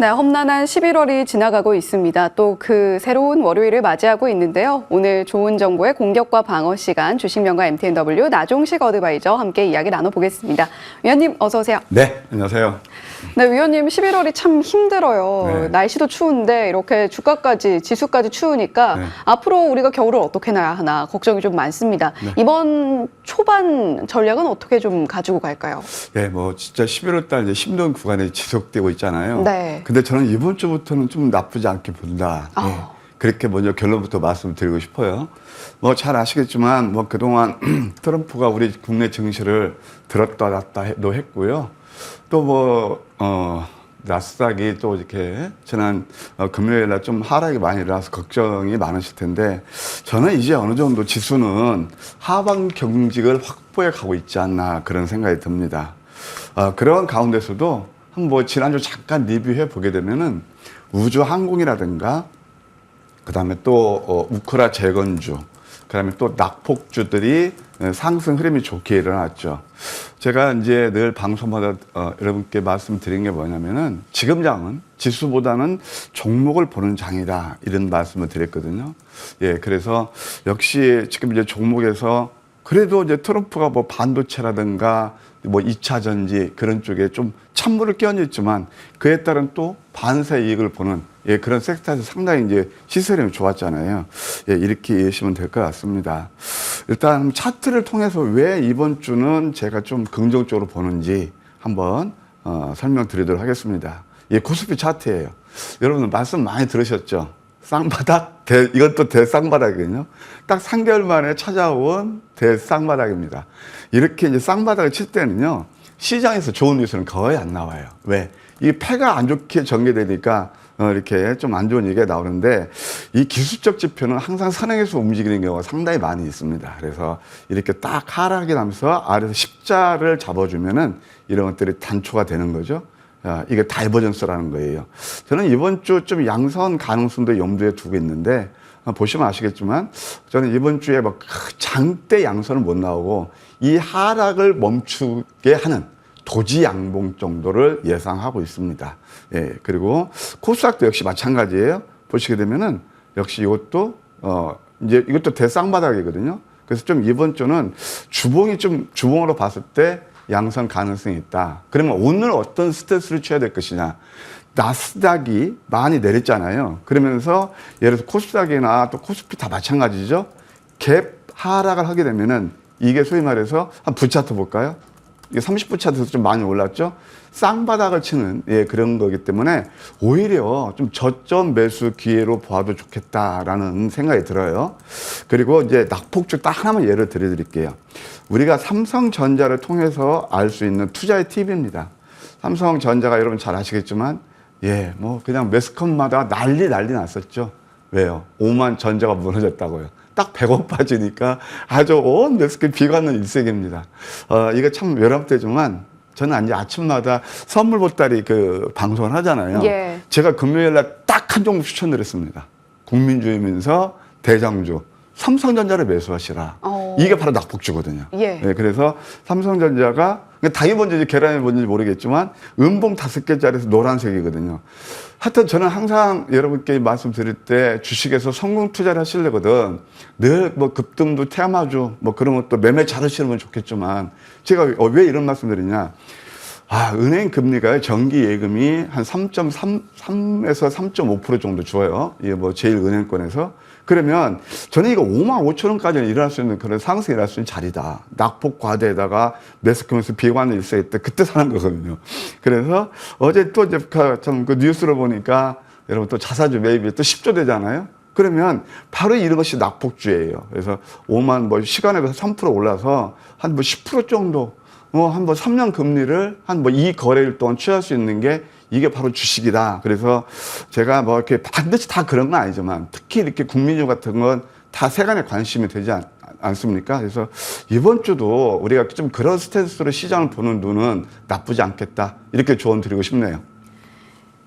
네, 험난한 11월이 지나가고 있습니다. 또 그 새로운 월요일을 맞이하고 있는데요. 오늘 좋은 정보의 공격과 방어 시간 주식명가 MTNW 나종식 어드바이저 함께 이야기 나눠보겠습니다. 위원님 어서 오세요. 네, 안녕하세요. 네, 위원님 11월이 참 힘들어요. 네. 날씨도 추운데 이렇게 주가까지 지수까지 추우니까 네. 앞으로 우리가 겨울을 어떻게 나야 하나 걱정이 좀 많습니다. 네. 이번 초반 전략은 어떻게 좀 가지고 갈까요? 예, 뭐 진짜 11월 달 이제 힘든 구간이 지속되고 있잖아요. 네. 근데 저는 이번 주부터는 좀 나쁘지 않게 본다. 아. 예. 그렇게 먼저 결론부터 말씀드리고 싶어요. 뭐 잘 아시겠지만 뭐 그동안 트럼프가 우리 국내 증시를 들었다 놨다도 했고요. 또 나스닥이 또 이렇게 지난 금요일 날 좀 하락이 많이 일어나서 걱정이 많으실 텐데 저는 이제 어느 정도 지수는 하방 경직을 확보해 가고 있지 않나 그런 생각이 듭니다. 그런 가운데서도 뭐 지난주 잠깐 리뷰해 보게 되면은 우주 항공이라든가 그다음에 또 우크라 재건주 그다음에 또 낙폭주들이 상승 흐름이 좋게 일어났죠. 제가 이제 늘 방송마다 여러분께 말씀드린 게 뭐냐면은 지금 장은 지수보다는 종목을 보는 장이다 이런 말씀을 드렸거든요. 예, 그래서 역시 지금 이제 종목에서 그래도 이제 트럼프가 뭐 반도체라든가 뭐 2차 전지 그런 쪽에 좀 찬물을 끼얹었지만 그에 따른 또 반사 이익을 보는 예, 그런 섹터에서 상당히 이제 시세력이 좋았잖아요. 예, 이렇게 이해하시면 될 것 같습니다. 일단 차트를 통해서 왜 이번 주는 제가 좀 긍정적으로 보는지 한번 설명드리도록 하겠습니다. 예, 코스피 차트예요. 여러분들 말씀 많이 들으셨죠? 쌍바닥, 이것도 대쌍바닥이거든요. 딱 3개월 만에 찾아온 대쌍바닥입니다. 이렇게 이제 쌍바닥을 칠 때는요, 시장에서 좋은 뉴스는 거의 안 나와요. 왜? 이 패가 안 좋게 전개되니까 이렇게 좀 안 좋은 얘기가 나오는데 이 기술적 지표는 항상 선행해서 움직이는 경우가 상당히 많이 있습니다. 그래서 이렇게 딱 하락이 나면서 아래에서 십자를 잡아주면은 이런 것들이 단초가 되는 거죠. 이게 다이버전스라는 거예요. 저는 이번 주 좀 양선 가능성도 염두에 두고 있는데 보시면 아시겠지만 저는 이번 주에 막 장대 양선은 못 나오고 이 하락을 멈추게 하는 도지 양봉 정도를 예상하고 있습니다. 예, 그리고 코스닥도 역시 마찬가지예요. 보시게 되면은 역시 이것도 이제 이것도 대쌍바닥이거든요. 그래서 좀 이번 주는 주봉으로 봤을 때 양선 가능성이 있다. 그러면 오늘 어떤 스탠스를 취해야 될 것이냐. 나스닥이 많이 내렸잖아요. 그러면서 예를 들어서 코스닥이나 또 코스피 다 마찬가지죠. 갭 하락을 하게 되면은 이게 소위 말해서 한 V차트 볼까요? 이게 30분 차트에서 좀 많이 올랐죠? 쌍바닥을 치는 예, 그런 거기 때문에 오히려 좀 저점 매수 기회로 봐도 좋겠다라는 생각이 들어요. 그리고 이제 낙폭주 딱 하나만 예를 들어드릴게요. 우리가 삼성전자를 통해서 알 수 있는 투자의 팁입니다. 삼성전자가 여러분 잘 아시겠지만 예, 뭐 그냥 매스컴마다 난리 났었죠. 왜요? 5만 전자가 무너졌다고요. 딱 100원 빠지니까 아주 온 매스컴 비관는 일색입니다. 이거 참 외람되지만 저는 이제 아침마다 선물 보따리 그 방송을 하잖아요. 예. 제가 금요일 날 딱 한 종목 추천드렸습니다. 국민주이면서 대장주. 삼성전자를 매수하시라. 이게 바로 낙폭주거든요. 예. 네, 그래서 삼성전자가 닭이 뭔지 계란이 뭔지 모르겠지만 음봉 5개짜리에서 노란색이거든요. 하여튼 저는 항상 여러분께 말씀드릴 때 주식에서 성공 투자를 하시려거든 늘 뭐 급등도 테마주 뭐 그런 것도 매매 잘 하시면 좋겠지만 제가 왜 이런 말씀드리냐. 은행 금리가 정기 예금이 한 3.3에서 3.5% 정도 줘요. 이게 뭐 제일은행권에서. 그러면 저는 이거 5만 5천 원까지는 일어날 수 있는 그런 상승이 일어날 수 있는 자리다. 낙폭 과대에다가 매스컴에서 비관을 일색일 때 그때 사는 거거든요. 그래서 어제 또 이제 참 그 뉴스를 보니까 여러분 또 자사주 매입이 또 10조 되잖아요. 그러면 바로 이런 것이 낙폭주예요. 그래서 5만 뭐 시간에 비해서 3% 올라서 한 뭐 10% 정도 한 뭐 3년 금리를 한 뭐 이 거래일 동안 취할 수 있는 게 이게 바로 주식이다. 그래서 제가 뭐 이렇게 반드시 다 그런 건 아니지만 특히 이렇게 국민주 같은 건 다 세간에 관심이 되지 않습니까? 그래서 이번 주도 우리가 좀 그런 스탠스로 시장을 보는 눈은 나쁘지 않겠다. 이렇게 조언 드리고 싶네요.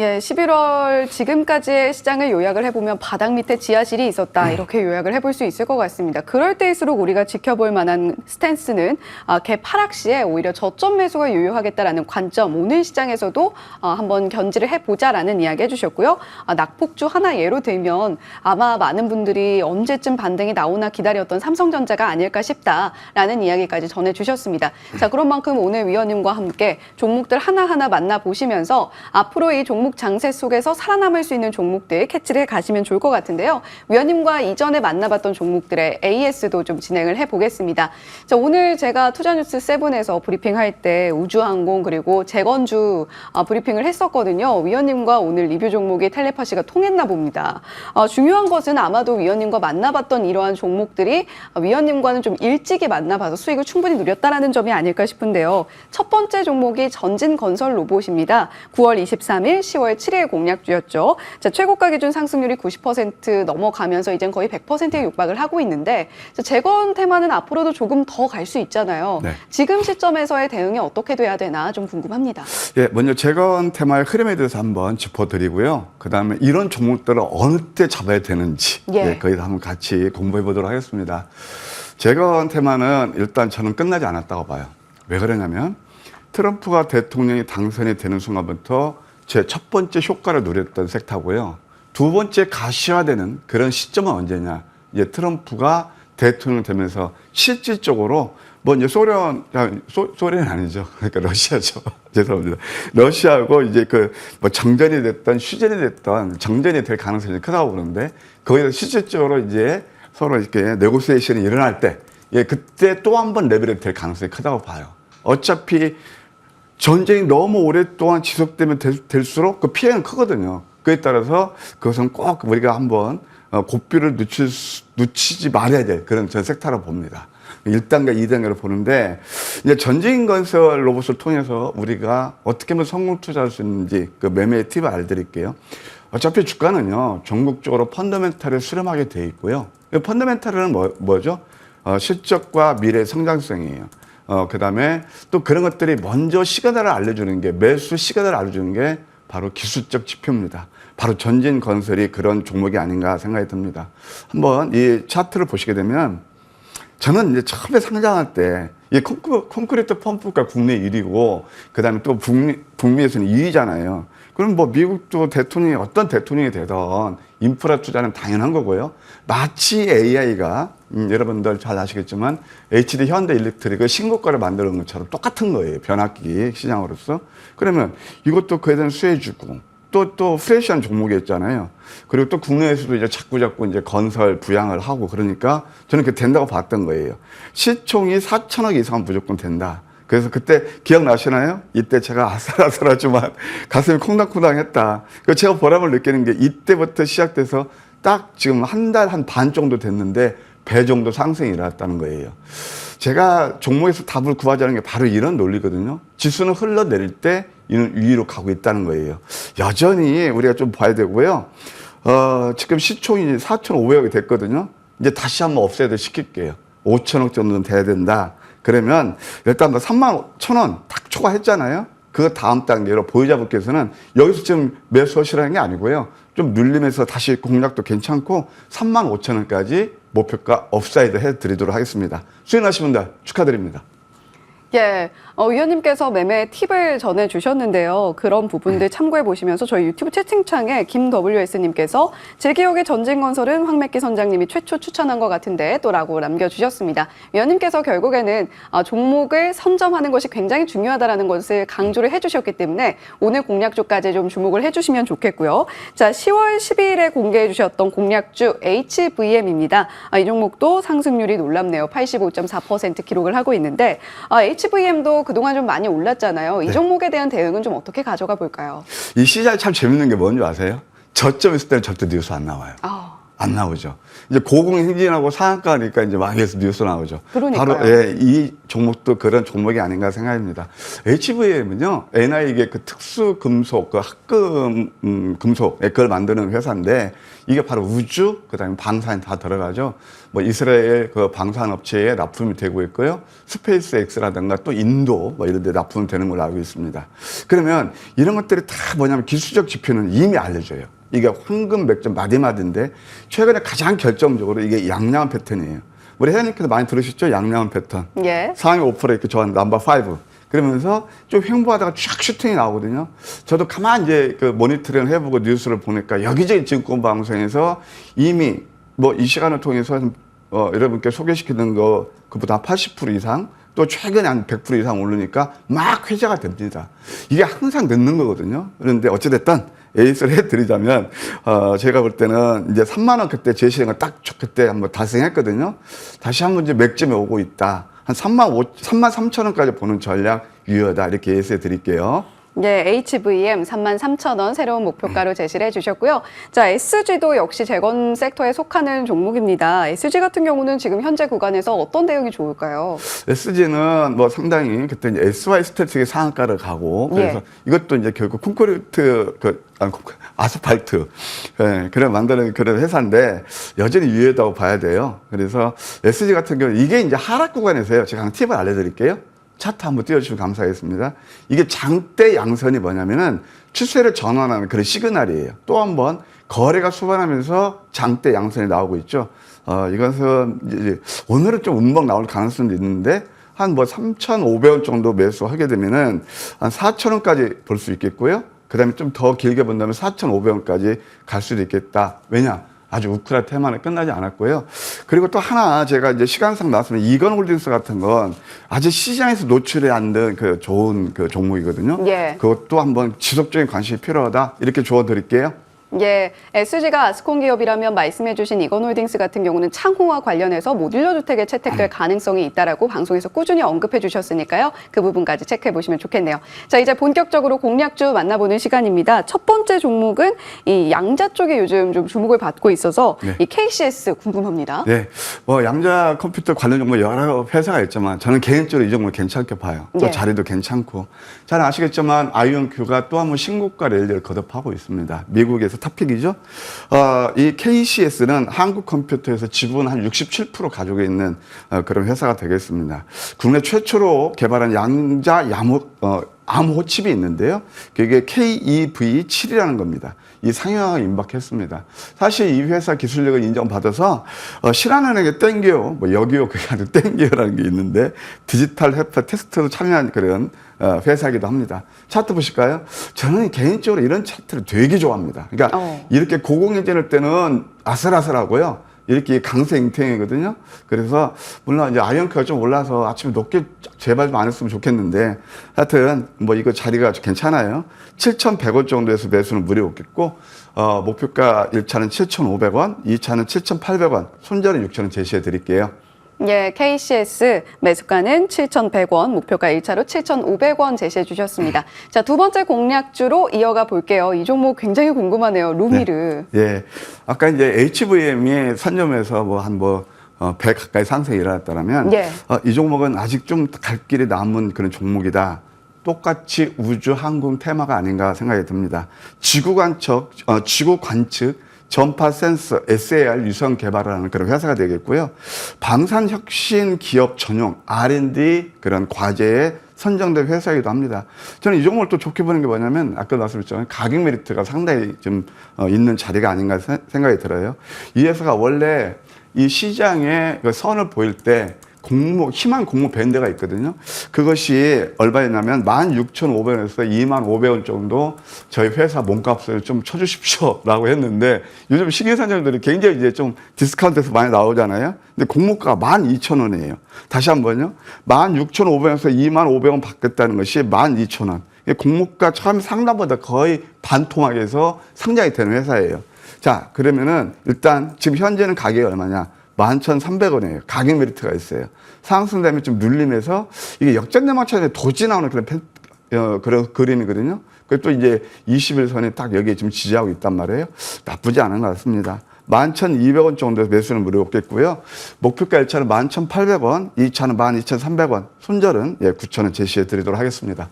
예, 11월 지금까지의 시장을 요약을 해보면 바닥 밑에 지하실이 있었다 이렇게 요약을 해볼 수 있을 것 같습니다. 그럴 때일수록 우리가 지켜볼 만한 스탠스는 갭 하락 시에 오히려 저점 매수가 유효하겠다라는 관점, 오늘 시장에서도 한번 견지를 해보자라는 이야기 해주셨고요. 낙폭주 하나 예로 들면 아마 많은 분들이 언제쯤 반등이 나오나 기다렸던 삼성전자가 아닐까 싶다라는 이야기까지 전해주셨습니다. 자, 그런 만큼 오늘 위원님과 함께 종목들 하나하나 만나보시면서 앞으로 이 종목 장세 속에서 살아남을 수 있는 종목들 캐치를 해 가시면 좋을 것 같은데요. 위원님과 이전에 만나봤던 종목들의 AS도 좀 진행을 해보겠습니다. 자, 오늘 제가 투자뉴스 7에서 브리핑할 때 우주항공 그리고 재건주 브리핑을 했었거든요. 위원님과 오늘 리뷰 종목이 텔레파시가 통했나 봅니다. 중요한 것은 아마도 위원님과 만나봤던 이러한 종목들이 위원님과는 좀 일찍이 만나봐서 수익을 충분히 누렸다라는 점이 아닐까 싶은데요. 첫 번째 종목이 전진건설 로봇입니다. 9월 23일, 10월 7일 공략주였죠. 자, 최고가 기준 상승률이 90% 넘어가면서 이젠 거의 100%에 육박을 하고 있는데 자, 재건 테마는 앞으로도 조금 더 갈 수 있잖아요. 네. 지금 시점에서의 대응이 어떻게 돼야 되나 좀 궁금합니다. 예, 먼저 재건 테마의 흐름에 대해서 한번 짚어드리고요. 그다음에 이런 종목들을 어느 때 잡아야 되는지 예. 거기서 한번 같이 공부해 보도록 하겠습니다. 재건 테마는 일단 저는 끝나지 않았다고 봐요. 왜 그러냐면 트럼프가 대통령이 당선이 되는 순간부터 제 첫 번째 효과를 누렸던 섹터고요. 두 번째 가시화되는 그런 시점은 언제냐? 이제 트럼프가 대통령 되면서 실질적으로 뭐 이제 소련은 아니죠. 그러니까 러시아죠. 죄송합니다. 러시아하고 이제 그 뭐 정전이 됐던 휴전이 됐던 정전이 될 가능성이 크다고 보는데 거기서 실질적으로 이제 서로 이렇게 네고시에이션이 일어날 때 예, 그때 또 한 번 레벨이 될 가능성이 크다고 봐요. 어차피 전쟁이 너무 오랫동안 지속되면 될수록 그 피해는 크거든요. 그에 따라서 그것은 꼭 우리가 한번 고삐를 놓치지 말아야 될 그런 전 섹터로 봅니다. 1단계, 2단계로 보는데 이제 전진건설 로봇을 통해서 우리가 어떻게 하면 성공 투자할 수 있는지 그 매매의 팁을 알려드릴게요. 어차피 주가는요, 전국적으로 펀더멘탈을 수렴하게 돼 있고요. 이 펀더멘탈은 뭐죠? 실적과 미래 성장성이에요. 그 다음에 또 그런 것들이 먼저 시그널을 알려주는 게, 매수 시그널을 알려주는 게 바로 기술적 지표입니다. 바로 전진건설이 그런 종목이 아닌가 생각이 듭니다. 한번 이 차트를 보시게 되면 저는 이제 처음에 상장할 때 이 콘크리트 펌프가 국내 1위고 그 다음에 또 북미에서는 2위잖아요. 그럼 뭐 미국도 대통령이 어떤 대통령이 되던 인프라 투자는 당연한 거고요. 마치 AI가 여러분들 잘 아시겠지만 HD 현대일렉트릭을 신고가를 만드는 것처럼 똑같은 거예요. 변압기 시장으로서. 그러면 이것도 그에 대한 수혜주고 또 프레시한 종목이었잖아요. 그리고 또 국내에서도 이제 자꾸 이제 건설 부양을 하고 그러니까 저는 그게 된다고 봤던 거예요. 시총이 4천억 이상은 무조건 된다. 그래서 그때 기억나시나요? 이때 제가 아슬아슬하지만 가슴이 콩닥콩닥했다. 제가 보람을 느끼는 게 이때부터 시작돼서 딱 지금 한 달 한 반 정도 됐는데 배 정도 상승이 일어났다는 거예요. 제가 종목에서 답을 구하자는 게 바로 이런 논리거든요. 지수는 흘러내릴 때 이는 위로 가고 있다는 거예요. 여전히 우리가 좀 봐야 되고요. 지금 시총이 4,500억이 됐거든요. 이제 다시 한번 업사이드 시킬게요. 5천억 정도는 돼야 된다. 그러면 일단 31,000원 딱 초과했잖아요. 그 다음 단계로 보유자분께서는 여기서 지금 매수하시라는 게 아니고요. 좀 눌리면서 다시 공략도 괜찮고 35,000원까지 목표가 업사이드 해드리도록 하겠습니다. 수익나신 분들 축하드립니다. 예, 위원님께서 매매 팁을 전해주셨는데요. 그런 부분들 참고해 보시면서 저희 유튜브 채팅창에 김WS님께서 제 기억에 전진건설은 황맥기 선장님이 최초 추천한 것 같은데 또라고 남겨주셨습니다. 위원님께서 결국에는 종목을 선점하는 것이 굉장히 중요하다는 것을 강조를 해주셨기 때문에 오늘 공략주까지 좀 주목을 해주시면 좋겠고요. 자, 10월 12일에 공개해 주셨던 공략주 HVM입니다. 이 종목도 상승률이 놀랍네요. 85.4% 기록을 하고 있는데 HVM도 그동안 좀 많이 올랐잖아요. 이 네. 종목에 대한 대응은 좀 어떻게 가져가 볼까요? 이 시장이 참 재밌는 게 뭔지 아세요? 저점 있을 때는 절대 뉴스 안 나와요. 안 나오죠. 이제 고공행진하고 상한가니까 이제 망해서 뉴스 나오죠. 그러니까요. 바로 예, 이 종목도 그런 종목이 아닌가 생각합니다. HVM은요, NI의 그 특수 금속, 그 합금 금속, 그걸 만드는 회사인데 이게 바로 우주, 그다음에 방사에 다 들어가죠. 뭐 이스라엘 그 방산 업체에 납품이 되고 있고요. 스페이스 X라든가 또 인도 뭐 이런 데 납품이 되는 걸로 알고 있습니다. 그러면 이런 것들이 다 뭐냐면 기술적 지표는 이미 알려져요. 이게 황금 맥점 마디마디인데 최근에 가장 결정적으로 이게 양양한 패턴이에요. 우리 회원님께서 많이 들으셨죠? 양양한 패턴. 예. 상위 5% 이렇게 좋아하는 넘버 5. 그러면서 좀 횡보하다가 쫙 슈팅이 나오거든요. 저도 가만히 이제 그 모니터링을 해보고 뉴스를 보니까 여기저기 증권 방송에서 이미 뭐 이 시간을 통해서 여러분께 소개시키는 거 그보다 80% 이상 또 최근에 한 100% 이상 오르니까 막 회자가 됩니다. 이게 항상 늦는 거거든요. 그런데 어찌됐든 에이스를 해드리자면, 제가 볼 때는 이제 3만 원 그때 제시한 거 딱 그때 한번 달성했거든요. 다시 한번 이제 맥점에 오고 있다. 한 3만 3천 원까지 보는 전략 유효하다. 이렇게 예시해 드릴게요. 예, HVM 33,000원 새로운 목표가로 제시를 해주셨고요. 자, SG도 역시 재건 섹터에 속하는 종목입니다. SG 같은 경우는 지금 현재 구간에서 어떤 대응이 좋을까요? SG는 뭐 상당히 그때 이제 SY 스태틱의 상한가를 가고 그래서 이것도 이제 결국 콘크리트 아스팔트 그래 만드는 그런 회사인데 여전히 유효하다고 봐야 돼요. 그래서 SG 같은 경우 이게 이제 하락 구간에서요. 제가 한 팁을 알려드릴게요. 차트 한번 띄워주시면 감사하겠습니다. 이게 장대 양선이 뭐냐면은 추세를 전환하는 그런 시그널이에요. 또 한 번 거래가 수반하면서 장대 양선이 나오고 있죠. 이것은 이제 오늘은 좀 운봉 나올 가능성도 있는데 한 뭐 3,500원 정도 매수하게 되면은 한 4,000원까지 볼 수 있겠고요. 그 다음에 좀 더 길게 본다면 4,500원까지 갈 수도 있겠다. 왜냐? 아주 우크라 테마는 끝나지 않았고요. 그리고 또 하나 제가 이제 시간상 나왔으면 이건홀딩스 같은 건 아직 시장에서 노출이 안 된 그 좋은 그 종목이거든요. 예. 그것도 한번 지속적인 관심이 필요하다. 이렇게 조언드릴게요. 예, SG가 아스콘 기업이라면 말씀해주신 이건홀딩스 같은 경우는 창호와 관련해서 모듈러 주택에 채택될 가능성이 있다라고 방송에서 꾸준히 언급해 주셨으니까요. 그 부분까지 체크해 보시면 좋겠네요. 자, 이제 본격적으로 공략주 만나보는 시간입니다. 첫 번째 종목은 이 양자 쪽에 요즘 좀 주목을 받고 있어서 이 KCS 궁금합니다. 네, 뭐 양자 컴퓨터 관련 종목 여러 회사가 있지만 저는 개인적으로 이 종목 괜찮게 봐요. 또 예. 자리도 괜찮고 잘 아시겠지만 아이온큐가 또 한 번 신고가 랠리를 거듭하고 있습니다. 미국에서 탑픽이죠. 이 KCS는 한국 컴퓨터에서 지분 한 67% 가지고 있는 그런 회사가 되겠습니다. 국내 최초로 개발한 양자 암호 칩이 있는데요. 그게 KEV7이라는 겁니다. 이 상용화가 임박했습니다. 사실 이 회사 기술력을 인정받아서 신한은행에 땡겨요. 뭐 여기요 그게 아니라 땡겨요라는 게 있는데 디지털 헤파 테스트로 참여한 그런 회사이기도 합니다. 차트 보실까요? 저는 개인적으로 이런 차트를 되게 좋아합니다. 그러니까 이렇게 고공행진할 때는 아슬아슬하고요. 이렇게 강세잉탱이거든요. 그래서 물론 이제 아이언크가 좀 올라서 아침에 높게 제발 좀 안 했으면 좋겠는데 하여튼 뭐 이거 자리가 아주 괜찮아요. 7,100원 정도에서 매수는 무료였겠고 목표가 1차는 7,500원, 2차는 7,800원, 손절은 6,000원 제시해 드릴게요. 예, KCS 매수가는 7,100원, 목표가 1차로 7,500원 제시해 주셨습니다. 자, 두 번째 공략주로 이어가 볼게요. 이 종목 굉장히 궁금하네요. 루미르. 네. 예. 아까 이제 HVM이 선점에서 한 100 가까이 상승이 일어났다면 이 종목은 아직 좀 갈 길이 남은 그런 종목이다. 똑같이 우주 항공 테마가 아닌가 생각이 듭니다. 지구 관측 전파 센서 SAR 유선 개발을 하는 그런 회사가 되겠고요. 방산 혁신 기업 전용 R&D 그런 과제에 선정된 회사이기도 합니다. 저는 이 종목을 또 좋게 보는 게 뭐냐면 아까 말씀드렸지만 가격 메리트가 상당히 좀 있는 자리가 아닌가 생각이 들어요. 이 회사가 원래 이 시장에 그 선을 보일 때 희망 공모 밴드가 있거든요. 그것이 얼마였냐면 16,500원에서 25,500원 정도 저희 회사 몸값을 좀 쳐주십시오라고 했는데 요즘 시계산정들이 굉장히 이제 좀 디스카운트해서 많이 나오잖아요. 근데 공모가가 12,000원이에요. 다시 한 번요. 16,500원에서 25,500원 받겠다는 것이 12,000원. 공모가 처음 상단보다 거의 반토막에서 상장이 되는 회사예요. 자, 그러면은 일단 지금 현재는 가격이 얼마냐? 11,300원이에요. 가격 메리트가 있어요. 상승되면 좀 눌림에서 이게 역전대망차에 도지 나오는 그런 그림이거든요. 그리고 또 이제 21선이 딱 여기에 지금 지지하고 있단 말이에요. 나쁘지 않은 것 같습니다. 11,200원 정도에서 매수는 무료겠고요. 목표가 1차는 11,800원, 2차는 12,300원, 손절은 9,000원 제시해 드리도록 하겠습니다.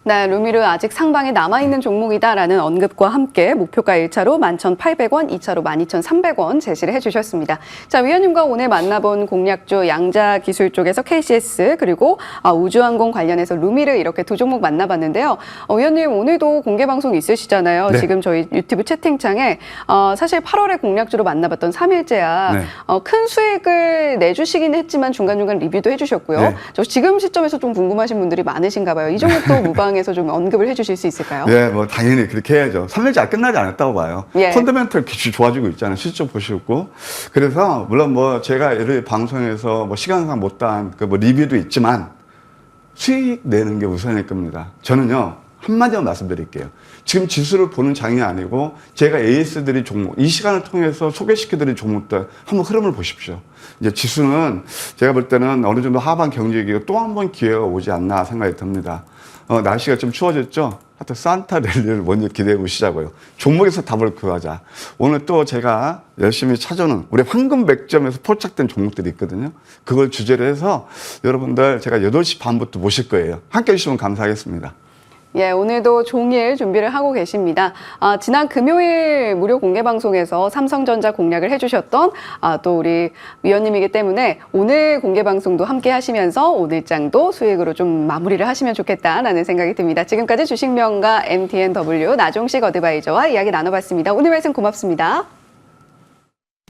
네, 루미르 아직 상방에 남아있는 종목이다라는 언급과 함께 목표가 1차로 11,800원, 2차로 12,300원 제시를 해주셨습니다. 자, 위원님과 오늘 만나본 공략주 양자 기술 쪽에서 KCS 그리고 우주항공 관련해서 루미르 이렇게 두 종목 만나봤는데요. 위원님 오늘도 공개 방송 있으시잖아요. 네. 지금 저희 유튜브 채팅창에 사실 8월에 공략주로 만나봤던 3일제약 네. 큰 수익을 내주시긴 했지만 중간중간 리뷰도 해주셨고요. 네. 저 지금 시점에서 좀 궁금하신 분들이 많으신가 봐요. 이 종목도 무방에서 좀 언급을 해주실 수 있을까요? 네, 뭐 당연히 그렇게 해야죠. 3일째 끝나지 않았다고 봐요. 예. 펀더멘털 기출 좋아지고 있잖아요. 실적 보시고. 그래서 물론 뭐 제가 이런 방송에서 뭐 시간상 못한 그 뭐 리뷰도 있지만 수익 내는 게 우선일 겁니다. 저는요 한마디만 말씀드릴게요. 지금 지수를 보는 장이 아니고 제가 AS들이 종목 이 시간을 통해서 소개시켜드린 종목들 한번 흐름을 보십시오. 이제 지수는 제가 볼 때는 어느 정도 하반 경직이고 또 한 번 기회가 오지 않나 생각이 듭니다. 날씨가 좀 추워졌죠? 하여튼 산타 랠리를 먼저 기대해 보시자고요. 종목에서 답을 구하자. 오늘 또 제가 열심히 찾아오는 우리 황금 100점에서 포착된 종목들이 있거든요. 그걸 주제로 해서 여러분들 제가 8시 반부터 모실 거예요. 함께 해주시면 감사하겠습니다. 예, 오늘도 종일 준비를 하고 계십니다. 지난 금요일 무료 공개 방송에서 삼성전자 공략을 해주셨던 또 우리 위원님이기 때문에 오늘 공개 방송도 함께 하시면서 오늘 장도 수익으로 좀 마무리를 하시면 좋겠다라는 생각이 듭니다. 지금까지 주식명가 MTNW 나종식 어드바이저와 이야기 나눠봤습니다. 오늘 말씀 고맙습니다.